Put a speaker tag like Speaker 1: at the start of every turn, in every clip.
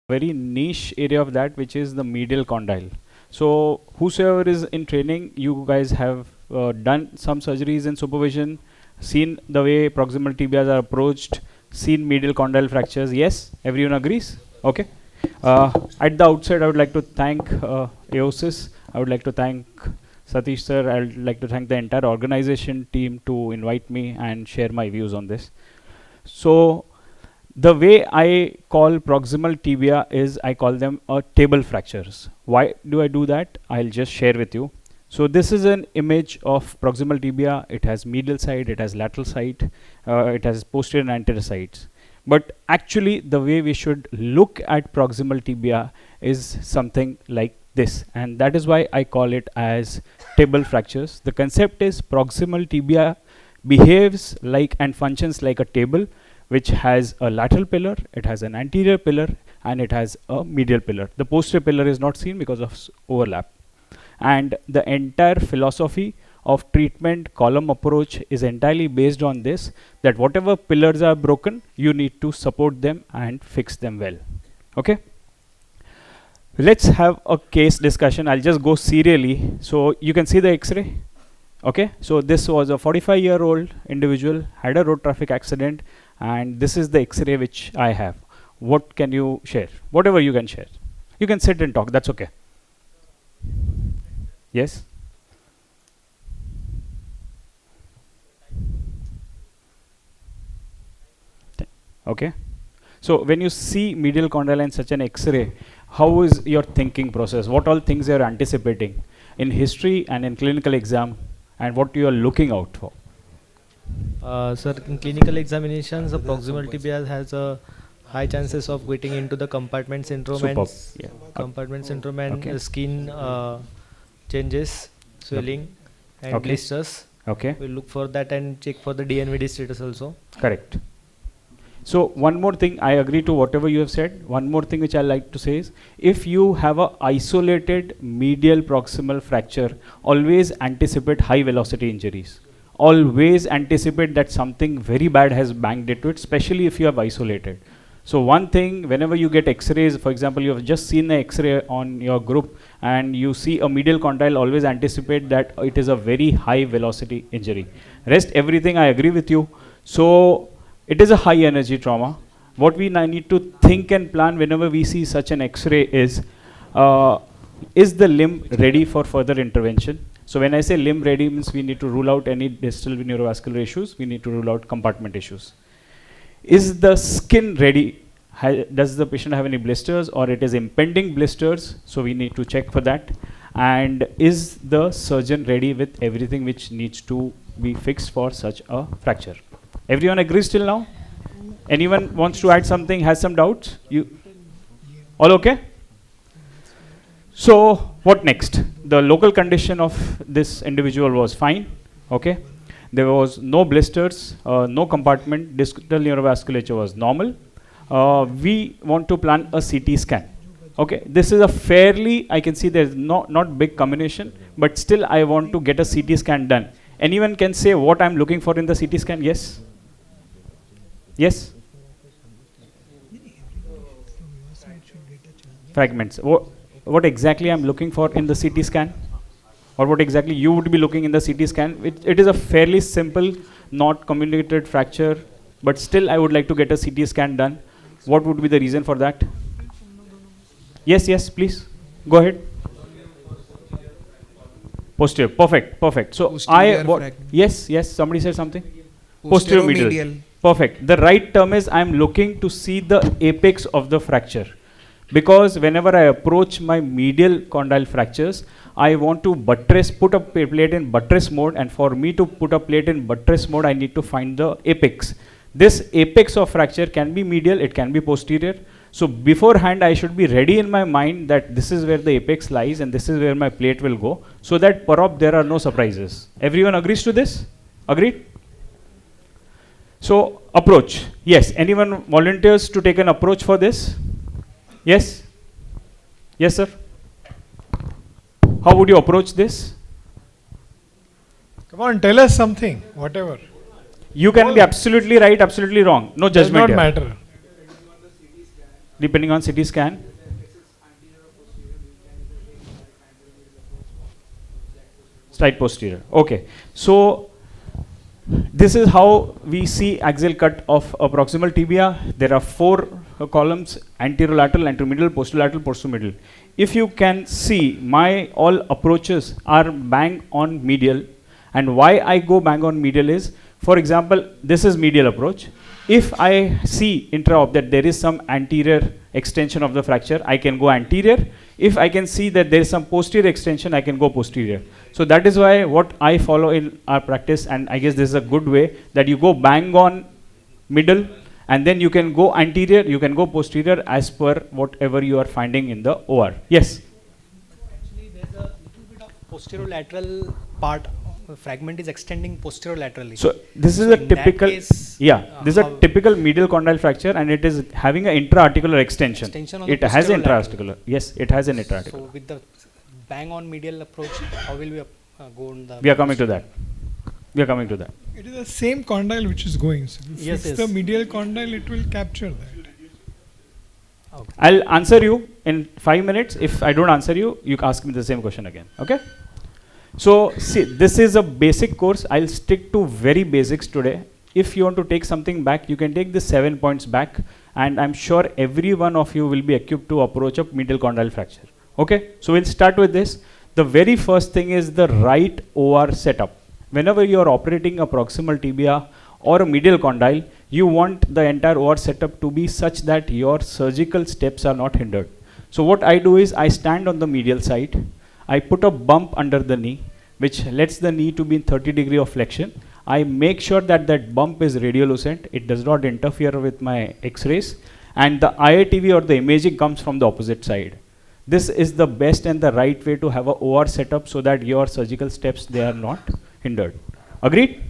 Speaker 1: very niche area of that, which is the medial condyle. So whosoever is in training, you guys have done some surgeries in supervision, seen the way proximal tibias are approached, seen medial condyle fractures. Yes, everyone agrees? Okay. At the outset, I would like to thank AOSYS. I would like to thank Satish sir. I would like to thank the entire organization team to invite me and share my views on this. So the way I call proximal tibia is I call them table fractures. Why do I do that? I'll just share with you. So this is an image of proximal tibia. It has medial side, it has lateral side, it has posterior and anterior sides. But actually the way we should look at proximal tibia is something like this, and that is why I call it as table fractures. The concept is proximal tibia behaves like and functions like a table, which has a lateral pillar, it has an anterior pillar, and it has a medial pillar. The posterior pillar is not seen because of overlap. And the entire philosophy of treatment column approach is entirely based on this, that whatever pillars are broken, you need to support them and fix them well. Okay? Let's have a case discussion. I'll just go serially. So you can see the X-ray. Okay, so this was a 45-year-old individual, had a road traffic accident, and this is the X-ray which I have. What can you share? Whatever you can share. You can sit and talk, that's okay. Yes? Okay. So when you see medial condyle in such an X-ray, how is your thinking process? What all things you are anticipating in history and in clinical exam, and what you are looking out for?
Speaker 2: Sir, in clinical examinations, the proximal tibia has a high chances of getting into the compartment syndrome
Speaker 1: Superb.
Speaker 2: and
Speaker 1: Yeah.
Speaker 2: compartment syndrome and
Speaker 1: Okay.
Speaker 2: skin changes, swelling and
Speaker 1: Okay.
Speaker 2: blisters.
Speaker 1: Okay.
Speaker 2: We'll look for that and check for the DNVD status also.
Speaker 1: Correct. So one more thing, I agree to whatever you have said. One more thing which I like to say is, if you have a isolated medial proximal fracture, always anticipate high velocity injuries. Always anticipate that something very bad has banged into it, especially if you have isolated. So one thing, whenever you get X-rays, for example, you have just seen the X-ray on your group and you see a medial condyle, always anticipate that it is a very high velocity injury. Rest everything I agree with you. So it is a high energy trauma. What we need to think and plan whenever we see such an X-ray is the limb ready for further intervention? So when I say limb ready, means we need to rule out any distal neurovascular issues, we need to rule out compartment issues. Is the skin ready? Does the patient have any blisters, or it is impending blisters? So we need to check for that. And is the surgeon ready with everything which needs to be fixed for such a fracture? Everyone agrees till now? Anyone wants to add something, has some doubts? You all okay? So what next? The local condition of this individual was fine. Okay. There was no blisters, no compartment, distal neurovasculature was normal. We want to plan a CT scan. Okay, this is a fairly, I can see there's not big combination, but still I want to get a CT scan done. Anyone can say what I'm looking for in the CT scan? Yes? Yes? Fragments. What exactly I'm looking for in the CT scan? Or what exactly you would be looking in the CT scan? It is a fairly simple, not communicated fracture, but still I would like to get a CT scan done. What would be the reason for that? Yes, yes, please. Go ahead. Posterior. Perfect, perfect. So yes, yes, somebody said something. Posterior medial. Perfect. The right term is I'm looking to see the apex of the fracture. Because whenever I approach my medial condyle fractures, I want to buttress, put a plate in buttress mode, and for me to put a plate in buttress mode, I need to find the apex. This apex of fracture can be medial, it can be posterior. So beforehand, I should be ready in my mind that this is where the apex lies and this is where my plate will go, so that perhaps there are no surprises. Everyone agrees to this? Agreed? So approach. Yes, anyone volunteers to take an approach for this? Yes? Yes, sir? How would you approach this?
Speaker 3: Come on, tell us something, whatever.
Speaker 1: You can be absolutely right, absolutely wrong. No
Speaker 3: Does
Speaker 1: judgment
Speaker 3: not
Speaker 1: here.
Speaker 3: matter.
Speaker 1: depending on CT scan. Straight posterior. Okay. So this is how we see axial cut of a proximal tibia. There are four columns: anterolateral, anteromedial, posterolateral, postomedial. If you can see, my all approaches are bang on medial, and why I go bang on medial is, for example, this is medial approach. If I see intra-op that there is some anterior extension of the fracture, I can go anterior. If I can see that there is some posterior extension, I can go posterior. So that is why what I follow in our practice, and I guess this is a good way, that you go bang on middle, and then you can go anterior, you can go posterior as per whatever you are finding in the OR. Yes?
Speaker 4: Actually, there's a little bit of posterolateral part. Fragment is extending posterolaterally.
Speaker 1: So this is
Speaker 4: So
Speaker 1: a
Speaker 4: in that
Speaker 1: typical,
Speaker 4: case,
Speaker 1: this is a typical medial condyle fracture, and it is having an intra-articular extension.
Speaker 4: on
Speaker 1: It
Speaker 4: the
Speaker 1: has
Speaker 4: posterolateral.
Speaker 1: intra-articular. Yes, it has an intra-articular.
Speaker 4: So with the bang on medial approach, how will we go on the?
Speaker 1: We are coming to that. We are coming to that.
Speaker 3: It is the same condyle which is going. So if
Speaker 4: Yes,
Speaker 3: it's
Speaker 4: yes.
Speaker 3: the medial condyle, it will capture that.
Speaker 4: Okay.
Speaker 1: I'll answer you in 5 minutes. If I don't answer you, you ask me the same question again. Okay? So see, this is a basic course. I'll stick to very basics today. If you want to take something back, you can take the 7 points back, and I'm sure every one of you will be equipped to approach a medial condyle fracture. Okay? So we'll start with this. The very first thing is the right OR setup. Whenever you are operating a proximal tibia or a medial condyle, you want the entire OR setup to be such that your surgical steps are not hindered. So what I do is I stand on the medial side. I put a bump under the knee, which lets the knee to be in 30 degree of flexion. I make sure that that bump is radiolucent. It does not interfere with my x-rays. And the IATV or the imaging comes from the opposite side. This is the best and the right way to have a OR setup so that your surgical steps, they are not hindered. Agreed?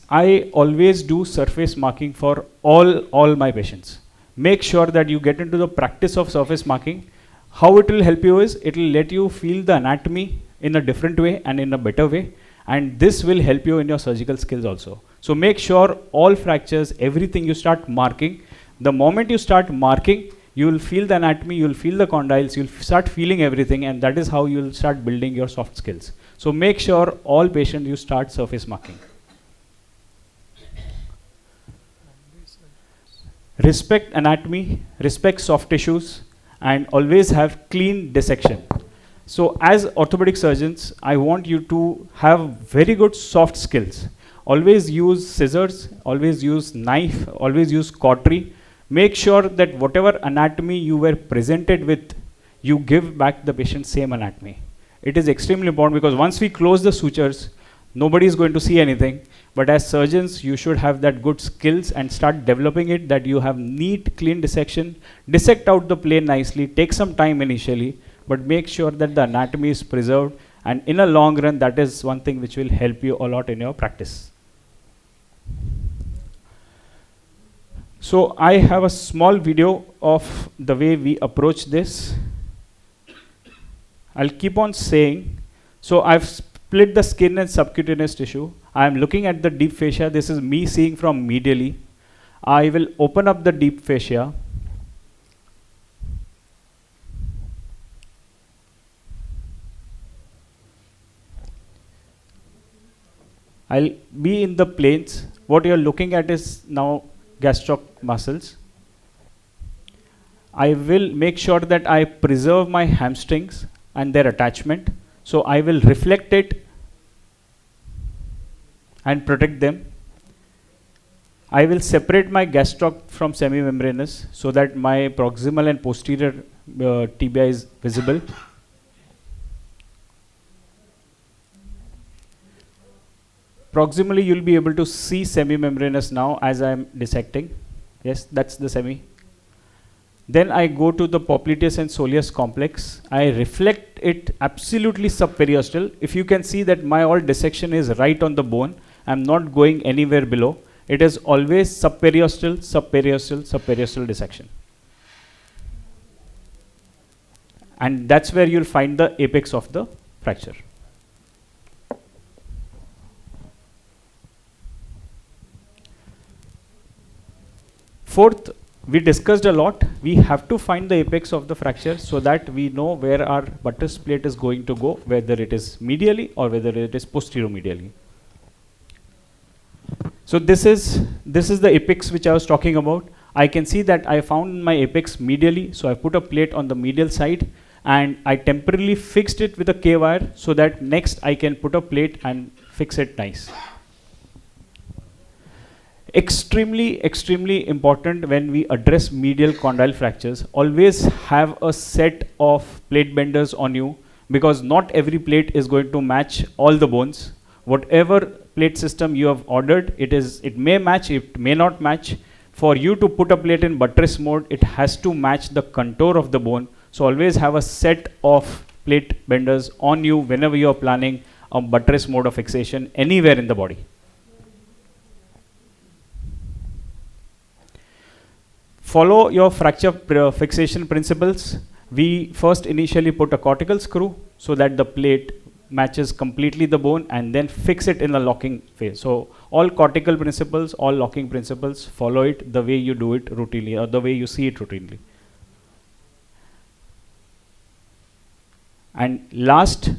Speaker 1: I always do surface marking for all my patients. Make sure that you get into the practice of surface marking. How it will help you is, it will let you feel the anatomy in a different way and in a better way, and this will help you in your surgical skills also. So make sure all fractures, everything you start marking. The moment you start marking, you will feel the anatomy, you will feel the condyles, you will start feeling everything, and that is how you will start building your soft skills. So make sure all patients you start surface marking. Respect anatomy, respect soft tissues, and always have clean dissection. So as orthopedic surgeons, I want you to have very good soft skills. Always use scissors, always use knife, always use cautery. Make sure that whatever anatomy you were presented with, you give back the patient same anatomy. It is extremely important, because once we close the sutures, nobody is going to see anything. But as surgeons, you should have that good skills and start developing it, that you have neat, clean dissection, dissect out the plane nicely, take some time initially, but make sure that the anatomy is preserved, and in a long run, that is one thing which will help you a lot in your practice. So I have a small video of the way we approach this. I'll keep on saying. So I've split the skin and subcutaneous tissue. I am looking at the deep fascia. This is me seeing from medially. I will open up the deep fascia. I'll be in the planes. What you're looking at is now gastroc muscles. I will make sure that I preserve my hamstrings and their attachment. So I will reflect it and protect them. I will separate my gastroc from semimembranous so that my proximal and posterior tibia is visible. Proximally, you'll be able to see semimembranous now as I am dissecting. Yes, that's the semi. Then I go to the popliteus and soleus complex. I reflect it absolutely subperiosteal. If you can see that my all dissection is right on the bone, I'm not going anywhere below. It is always subperiosteal, subperiosteal, subperiosteal dissection. And that's where you'll find the apex of the fracture. fourth, we discussed a lot. We have to find the apex of the fracture so that we know where our buttress plate is going to go, whether it is medially or whether it is posterior-medially. So this is the apex which I was talking about. I can see that I found my apex medially, so I put a plate on the medial side and I temporarily fixed it with a K-wire so that next I can put a plate and fix it nice. Extremely important when we address medial condyle fractures. Always have a set of plate benders on you, because not every plate is going to match all the bones. Whatever plate system you have ordered, it may match, it may not match. For you to put a plate in buttress mode, it has to match the contour of the bone. So always have a set of plate benders on you whenever you are planning a buttress mode of fixation anywhere in the body. Follow your fracture fixation principles. We first initially put a cortical screw so that the plate matches completely the bone, and then fix it in the locking phase. So all cortical principles, all locking principles, follow it the way you do it routinely, or the way you see it routinely. And last,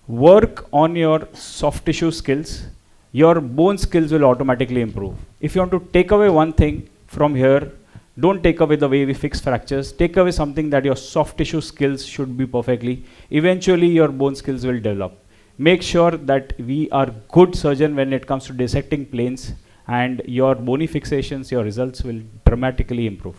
Speaker 1: work on your soft tissue skills. Your bone skills will automatically improve. If you want to take away one thing from here, don't take away the way we fix fractures. Take away something that your soft tissue skills should be perfectly. Eventually, your bone skills will develop. Make sure that we are good surgeon when it comes to dissecting planes, and your bony fixations, your results will dramatically improve.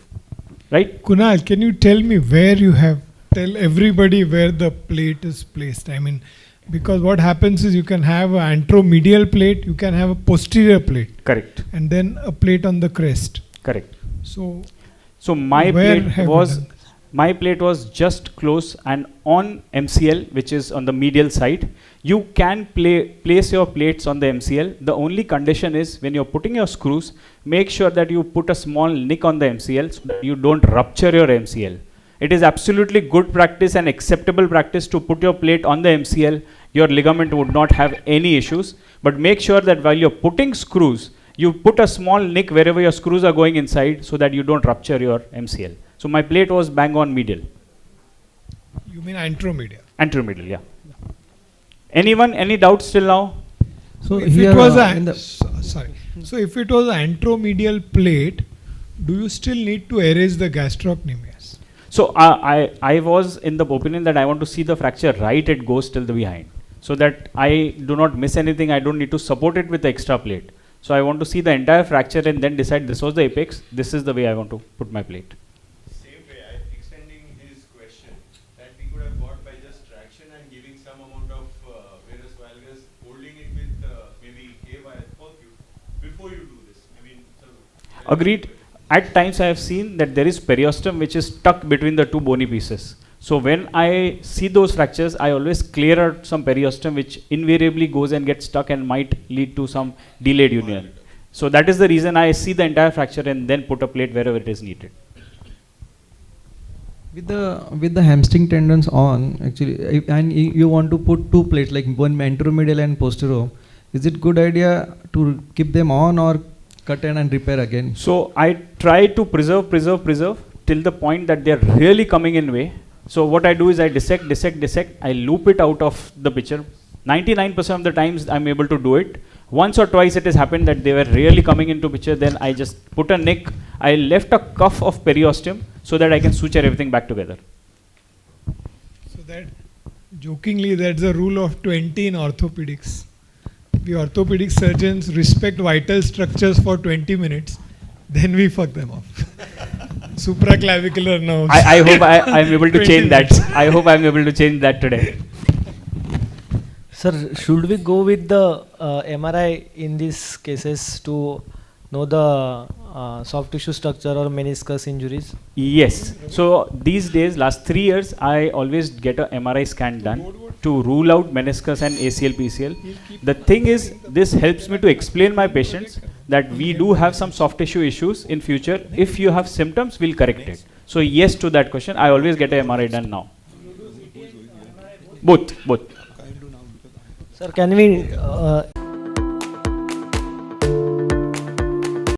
Speaker 1: Right?
Speaker 3: Kunal, can you tell me where you have, tell everybody where the plate is placed? I mean, because what happens is you can have an anteromedial plate, you can have a posterior plate.
Speaker 1: Correct.
Speaker 3: And then a plate on the crest.
Speaker 1: Correct.
Speaker 3: So
Speaker 1: my plate was just close and on MCL, which is on the medial side. You can place your plates on the MCL. The only condition is when you're putting your screws, make sure that you put a small nick on the MCL so that you don't rupture your MCL. It is absolutely good practice and acceptable practice to put your plate on the MCL. Your ligament would not have any issues. But make sure that while you're putting screws, you put a small nick wherever your screws are going inside so that you don't rupture your MCL. So my plate was bang on medial.
Speaker 3: You mean anteromedial?
Speaker 1: Anteromedial, yeah. Anyone, any doubts till now?
Speaker 3: So if it was So if it was an anteromedial plate, do you still need to erase the gastrocnemius?
Speaker 1: So I was in the opinion that I want to see the fracture right, it goes till the behind, so that I do not miss anything. I don't need to support it with the extra plate. So I want to see the entire fracture and then decide this was the apex, this is the way I want to put my plate.
Speaker 5: Same way, extending his question, that we could have got by just traction and giving some amount of varus valgus, holding it with maybe K-wire before you do this. I mean,
Speaker 1: agreed. At times I have seen that there is periosteum which is stuck between the two bony pieces. So when I see those fractures, I always clear out some periosteum which invariably goes and gets stuck and might lead to some delayed union. So that is the reason I see the entire fracture and then put a plate wherever it is needed.
Speaker 6: With the hamstring tendons on, actually, and you want to put two plates, like one anteromedial and posterior, is it good idea to keep them on or cut and repair again?
Speaker 1: So I try to preserve till the point that they are really coming in way. So what I do is I dissect, I loop it out of the picture. 99% of the times I'm able to do it. Once or twice it has happened that they were really coming into picture, then I just put a nick. I left a cuff of periosteum so that I can suture everything back together.
Speaker 3: So that, jokingly, that's the rule of 20 in orthopedics. We orthopedic surgeons respect vital structures for 20 minutes, then we fuck them up. Supraclavicular nerves.
Speaker 1: I hope I'm able to change that. I hope I'm able to change that today.
Speaker 2: Sir, should we go with the MRI in these cases to know the soft tissue structure or meniscus injuries?
Speaker 1: Yes. So these days, last 3 years, I always get a MRI scan done to rule out meniscus and ACL, PCL. The thing is, this helps me to explain my patients that we do have some soft tissue issues in future. If you have symptoms, we'll correct it. So yes to that question, I always get a MRI done now. Both.
Speaker 2: Sir, can we